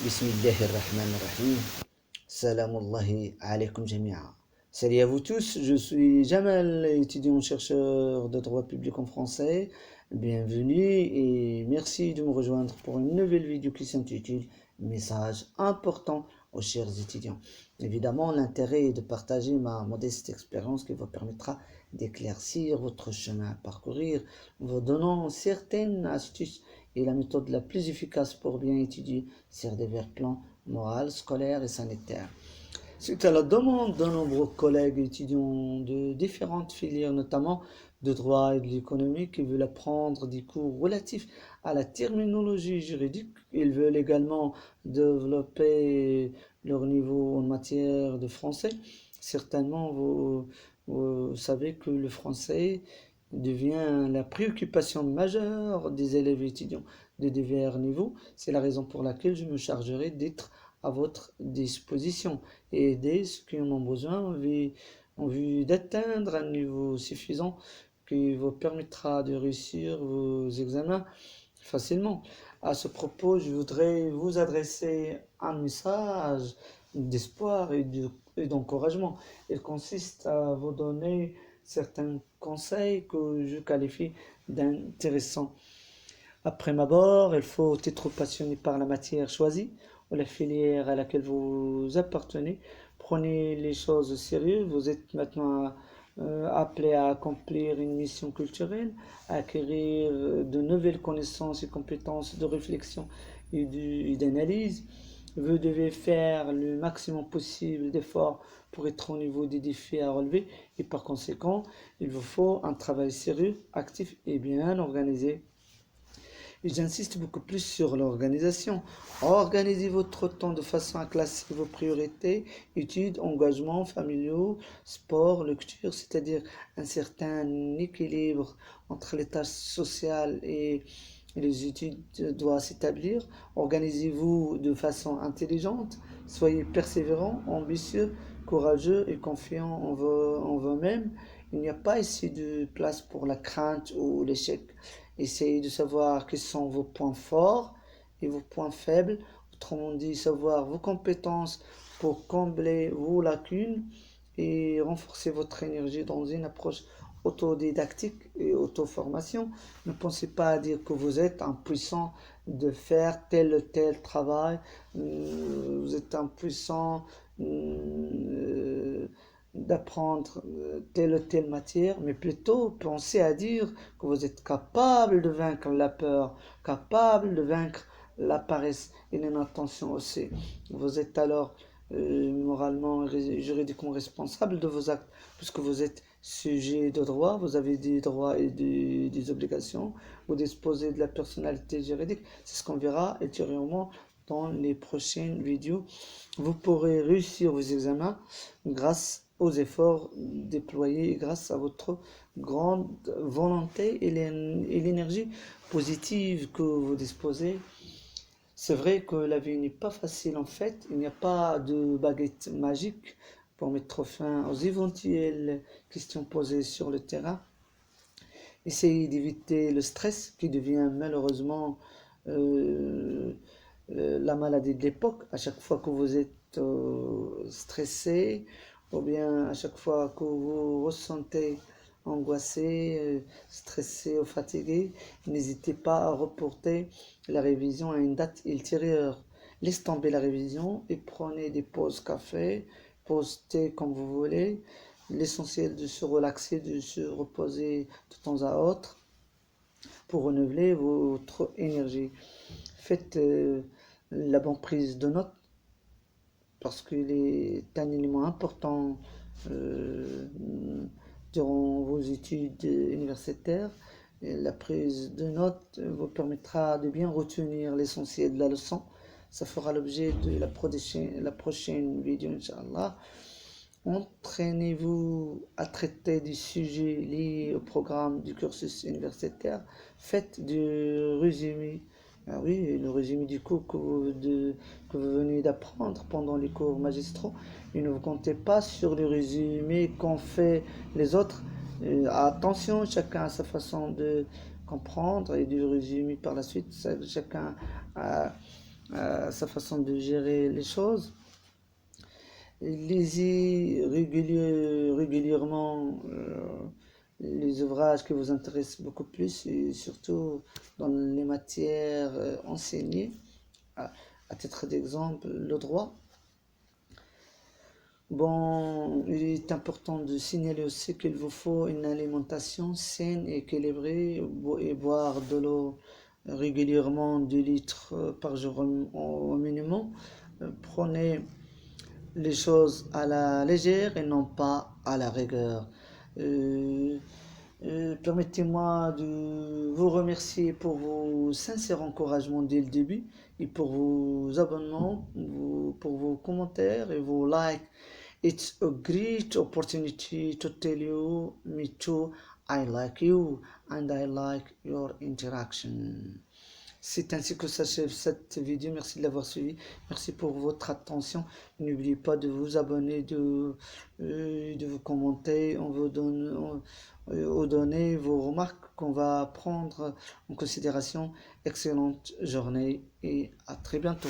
Bismillahirrahmanirrahim. Salamullahi alaykum jami'a. Salut à vous tous, je suis Jamal, étudiant-chercheur de droit public en français. Bienvenue et merci de me rejoindre pour une nouvelle vidéo qui s'intitule Message important aux chers étudiants. Évidemment, l'intérêt est de partager ma modeste expérience qui vous permettra d'éclaircir votre chemin à parcourir, en vous donnant certaines astuces et la méthode la plus efficace pour bien étudier sur divers plans moral, scolaire et sanitaire. Suite à la demande de nombreux collègues étudiants de différentes filières, notamment de droit et de l'économie, qui veulent apprendre des cours relatifs à la terminologie juridique, ils veulent également développer leur niveau en matière de français. Certainement, vous savez que le français devient la préoccupation majeure des élèves étudiants de divers niveaux. C'est la raison pour laquelle je me chargerai d'être à votre disposition et aider ceux qui en ont besoin en vue d'atteindre un niveau suffisant qui vous permettra de réussir vos examens facilement. À ce propos, je voudrais vous adresser un message d'espoir et d'encouragement. Il consiste à vous donner certains conseils que je qualifie d'intéressants. Après abord, il faut être passionné par la matière choisie ou la filière à laquelle vous appartenez. Prenez les choses au sérieux. Vous êtes maintenant appelé à accomplir une mission culturelle, à acquérir de nouvelles connaissances et compétences de réflexion et d'analyse. Vous devez faire le maximum possible d'efforts pour être au niveau des défis à relever et par conséquent, il vous faut un travail sérieux, actif et bien organisé. Et j'insiste beaucoup plus sur l'organisation. Organisez votre temps de façon à classer vos priorités, études, engagements familiaux, sport, lecture, c'est-à-dire un certain équilibre entre les tâches sociales et les études doivent s'établir. Organisez-vous de façon intelligente, soyez persévérant, ambitieux, courageux et confiant en vous-même. Il n'y a pas ici de place pour la crainte ou l'échec. Essayez de savoir quels sont vos points forts et vos points faibles. Autrement dit, savoir vos compétences pour combler vos lacunes et renforcer votre énergie dans une approche autodidactique et auto-formation. Ne pensez pas à dire que vous êtes impuissant de faire tel ou tel travail. Vous êtes impuissant d'apprendre telle ou telle matière, mais plutôt pensez à dire que vous êtes capable de vaincre la peur, capable de vaincre la paresse et l'inattention aussi. Vous êtes alors moralement et juridiquement responsable de vos actes, puisque vous êtes sujet de droit, vous avez des droits et des obligations, vous disposez de la personnalité juridique. C'est ce qu'on verra ultérieurement dans les prochaines vidéos. Vous pourrez réussir vos examens grâce aux efforts déployés et grâce à votre grande volonté et l'énergie positive que vous disposez. C'est vrai que la vie n'est pas facile en fait, il n'y a pas de baguette magique pour mettre fin aux éventuelles questions posées sur le terrain. Essayez d'éviter le stress qui devient malheureusement la maladie de l'époque. À chaque fois que vous êtes stressé, ou bien à chaque fois que vous ressentez angoissé, stressé ou fatigué, n'hésitez pas à reporter la révision à une date ultérieure. Laissez tomber la révision et prenez des pauses café, pauses thé comme vous voulez. L'essentiel de se relaxer, de se reposer de temps à autre pour renouveler votre énergie. Faites la bonne prise de notes parce qu'il est un élément important durant vos études universitaires. Et la prise de notes vous permettra de bien retenir l'essentiel de la leçon. Ça fera l'objet de la prochaine vidéo, Inch'Allah. Entraînez-vous à traiter des sujets liés au programme du cursus universitaire. Faites du résumé. Ah oui, le résumé du cours que vous venez d'apprendre pendant les cours magistraux. Et ne vous comptez pas sur le résumé qu'ont fait les autres. Attention, chacun a sa façon de comprendre et de résumer par la suite. Chacun a sa façon de gérer les choses. Lisez régulièrement les ouvrages qui vous intéressent beaucoup plus, et surtout dans les matières enseignées. À, à titre d'exemple, le droit. Bon, il est important de signaler aussi qu'il vous faut une alimentation saine et équilibrée et boire de l'eau régulièrement 2 litres par jour au minimum. Prenez les choses à la légère et non pas à la rigueur. Euh, Permettez-moi de vous remercier pour vos sincères encouragements dès le début et pour vos abonnements, pour vos commentaires et vos likes. It's a great opportunity to tell you, me too, I like you and I like your interaction. C'est ainsi que s'achève cette vidéo. Merci de l'avoir suivi. Merci pour votre attention. N'oubliez pas de vous abonner, de vous commenter. On vous donner vos remarques qu'on va prendre en considération. Excellente journée et à très bientôt.